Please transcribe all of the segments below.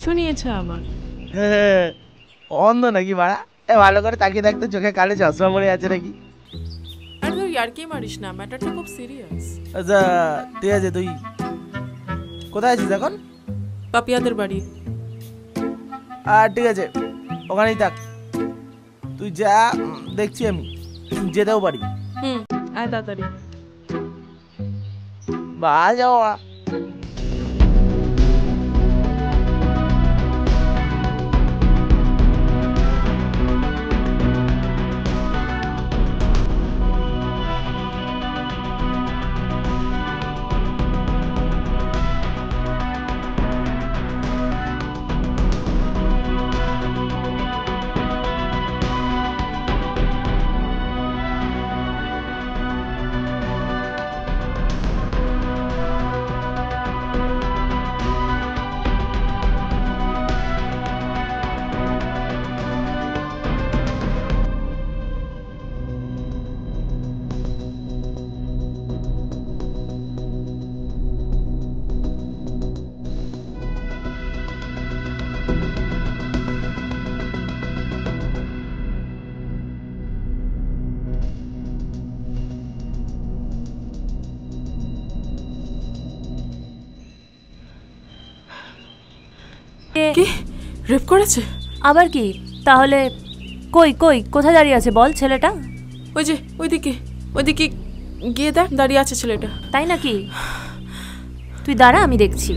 শুনিয়েছে আবার। অন্ধ নাকি বাড়া? ভালো করে তাকিয়ে দেখতো, চোখে কালে চশমা পড়ে আছে নাকি? আরে তুই আর কি মারিস না, ম্যাটারটা খুব সিরিয়াস। আচ্ছা ঠিক আছে, তুই কোথায় আছিস এখন? পাপিয়াদের বাড়ি। ঠিক আছে, ওখানেই থাক। তুই যা, দেখছি আমি যেতেও পারি। আয় তাড়াতাড়ি। বা যাওয়া। কি রেপ করেছে? আবার কি তাহলে? কই কই কোথায় দাঁড়িয়ে আছে বল ছেলেটা? ওই যে ওইদিকে গিয়ে দেখ, দাঁড়িয়ে আছে ছেলেটা। তাই নাকি? তুই দাঁড়া, আমি দেখছি।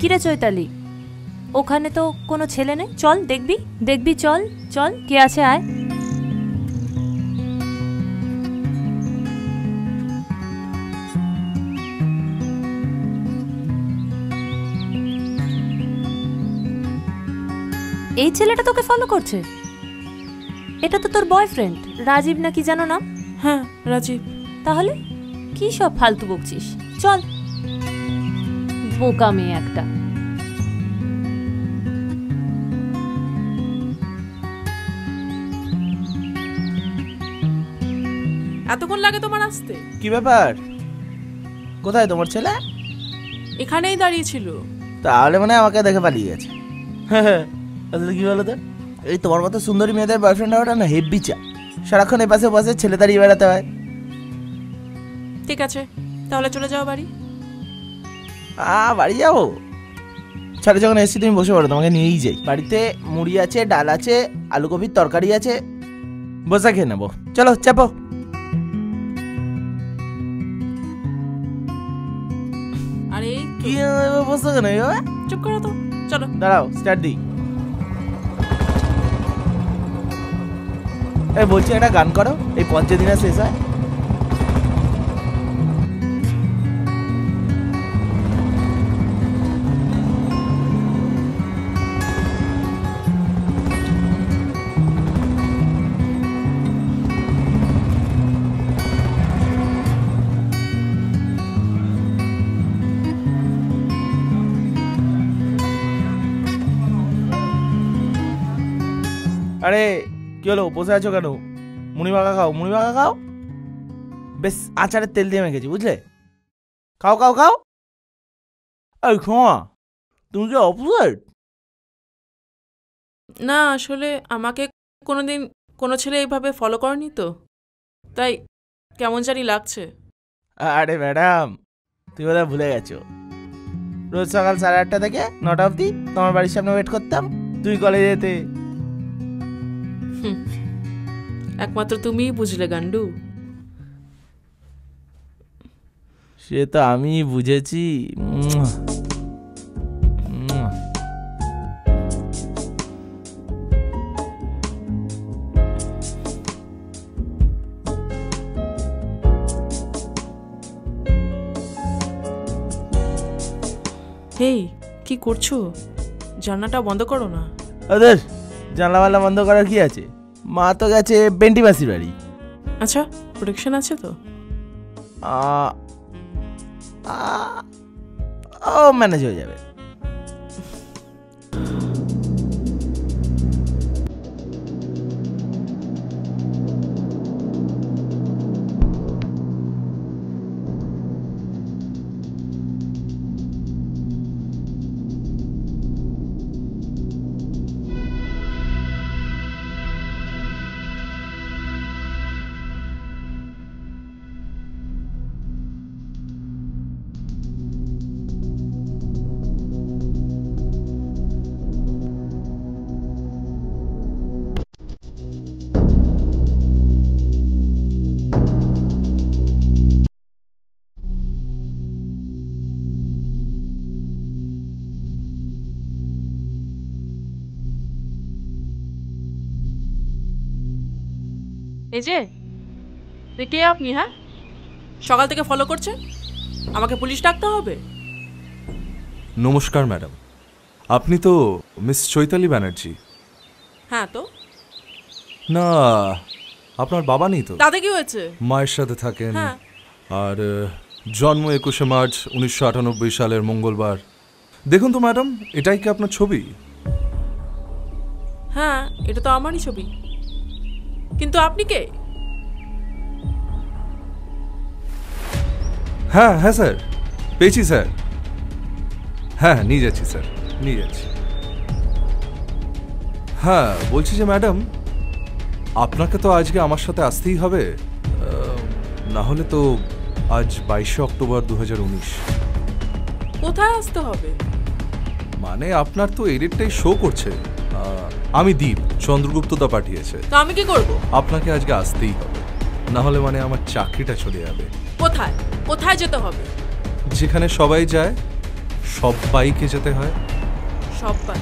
কিরে চৈতালি, ওখানে তো কোনো ছেলে নেই, চল দেখবি দেখবি, চল চল কে আছে, আয়। এই ছেলেটা তোকে ফলো করছে? এটা তো তোর বয়ফ্রেন্ড রাজীব নাকি জানো না? হ্যাঁ রাজীব। তাহলে কি সব ফালতু বকছিস? চল, বোকা মেয়ে একটা। এতক্ষণ লাগে তোমার আসতে? কি ব্যাপার, কোথায় তোমার ছেলে? এখানেই দাঁড়িয়ে ছিল। তাহলে মানে আমাকে দেখে পালিয়ে গেছে। আসলে কি বলো তো, এই তোমার মতো সুন্দরী মেয়েদের বয়ফ্রেন্ড হওয়াটা না হেব্বি চা। সারাক্ষণ এপাশে পাশে ছেলে দাঁড়িয়ে বেড়াতে হয়। ঠিক আছে, তাহলে চলে যাও বাড়ি। বাড়ি যাবো? ছাড়ে যখন এসেছি তুমি বসে পড়ো, তোমাকে নিয়েই যাই। বাড়িতে মুড়ি আছে, ডাল আছে, আলু কপির তরকারি আছে, বসে খেয়ে নেবো। চলো চাপো। আরে কি বসে কেন? চুপ করো তো, চলো। দাঁড়াও, স্টার্ট দিই। এই বলছি একটা গান করো, এই পঞ্চদিনা শেষ হয়। আরে কি হলো, বসে আছো কেন? মুড়ি মাখা খাও, মুড়ি মাখা খাও। বেশ আচারের তেল দিয়ে মেখেছি, বুঝলে? খাও খাও খাও। এই ক্ষমা, তুমি কি অপোজিট? না আসলে আমাকে কোনোদিন কোনো ছেলে এইভাবে ফলো করেনি তো, তাই কেমন জানি লাগছে। আরে ম্যাডাম, তুমি বোধহয় ভুলে গেছো, রোজ সকাল 8:30 থেকে 9টা অবধি তোমার বাড়ির সামনে ওয়েট করতাম, তুই কলেজে যেতে। একমাত্র তুমিই বুঝলে গান্ডু। সে তো আমি বুঝেছি। হেই, কি করছো? জানলাটা বন্ধ করো না। ওদের জানলা বন্ধ করার কি আছে? মা তো গেছে বেন্টি মাসির বাড়ি। আচ্ছা, প্রোটেকশন আছে তো? ও ম্যানেজ হয়ে যাবে। এই যে কে আপনি? হ্যাঁ, সকাল থেকে ফলো করছেন, আমাকে পুলিশ ডাকতে হবে? নমস্কার ম্যাডাম, আপনি তো মিস চৈতালি ব্যানার্জি? হ্যাঁ তো। না, আপনার বাবা নেই তো? তাতে কি হয়েছে? মায়ের সাথে থাকেন। হ্যাঁ। আর জন্ম 21শে মার্চ 1998 সালের মঙ্গলবার। দেখুন তো ম্যাডাম, এটাই কি আপনার ছবি? হ্যাঁ, এটা তো আমারই ছবি, কিন্তু আপনি কে? হ্যাঁ হ্যাঁ স্যার, পেয়েছি স্যার। হ্যাঁ, নিয়ে যাচ্ছি স্যার, নিয়ে যাচ্ছি। হ্যাঁ, বলছি যে ম্যাডাম, আপনাকে তো আজকে আমার সাথে আসতেই হবে, না হলে তো আজ 22শে অক্টোবর 2019। কোথায় আসতে হবে? মানে আপনার তো এডিটটাই শো করছে। আমি দীপ, চন্দ্রগুপ্তদা পাঠিয়েছে। তো আমি কি করব? আপনাকে আজকে আসতেই হবে, না হলে মানে আমার চাকরিটা চলে যাবে। কোথায় কোথায় যেতে হবে? যেখানে সবাই যায়, সবাইকে যেতে হয়। সবাই?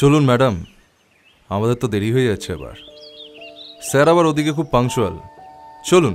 চলুন ম্যাডাম, আমাদের তো দেরি হয়ে যাচ্ছে এবার। স্যার আবার ওদিকে খুব পাংচুয়াল। চলুন।